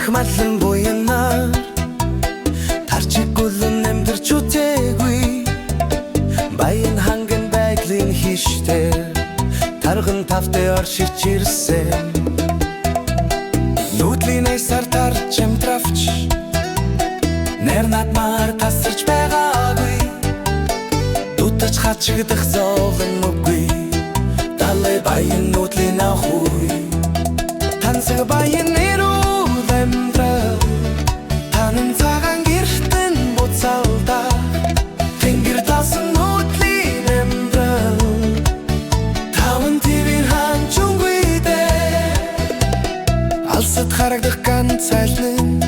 Малын буянаар тарчиггүлэн амьдарч үтээгүй баян ханган байдлын хиштэй тарган тавтай оршиж ирсэн нүүдлийн айсаар тарч амтравч нэр надмаар тасарч байгаагүй дутаж хачигдах зовлон үгүй далай баян нүүдлийн ахуй тансаг баян Танын цагаан гэртэн буцалда тэнгэр талсан нүүдлийн амьдрал таван твийн ханчунгүйдэ алсад харагдах ганц айлын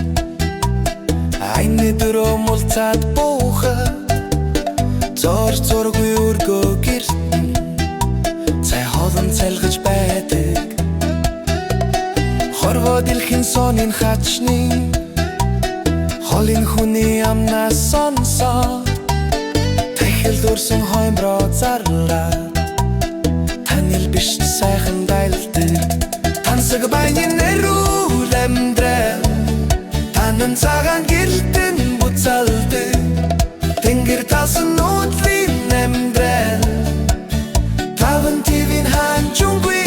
айны дөрөө мулцаад буухад зор зургүй өргөө гэртэн цай хоолн цайлгаж байдаг хорвоо дэлхийн сонин хачны Холын хүний амнаас сонсоо Тэхэл дурсан хоймроо зарлаад Танил биш сайхан дайлдаг Тансаг баян нэрүүл амьдрал Танын цагаан гэртэн буцалдаг Тэнгэр талсан нүүдлийн амьдрал Таван твийн ханчунгүйдэ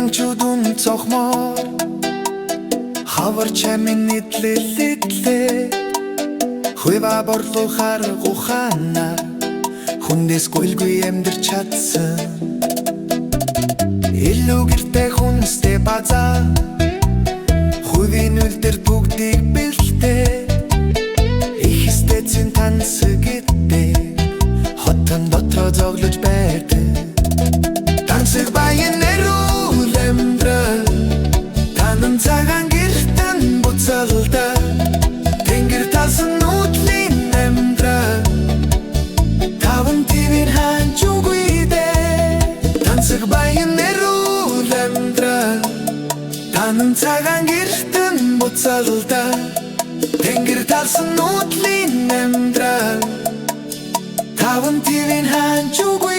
Ганчудун цохмоор хавар чамин идлээ Хүйва борлуу харгухана хүндэс гүйлгүй амьдарч чадсан Илүү гэртэй хүнстэй базаа Хүйвийн үлдэр бүгдийг бэлтээ Их эстэцэн тансаг гэдэг Хотон дотроо зоглож байдаг Тансаг баян Танын цагаан гэртэн буцалда Тэнгэр талсан нүүдлийн амьдрал Таван твийн ханчунгүйдэ Тансаг баян нэрүүл амьдрал Танын цагаан гэртэн буцалда Тэнгэр талсан нүүдлийн амьдрал Таван твийн ханчунгүйдэ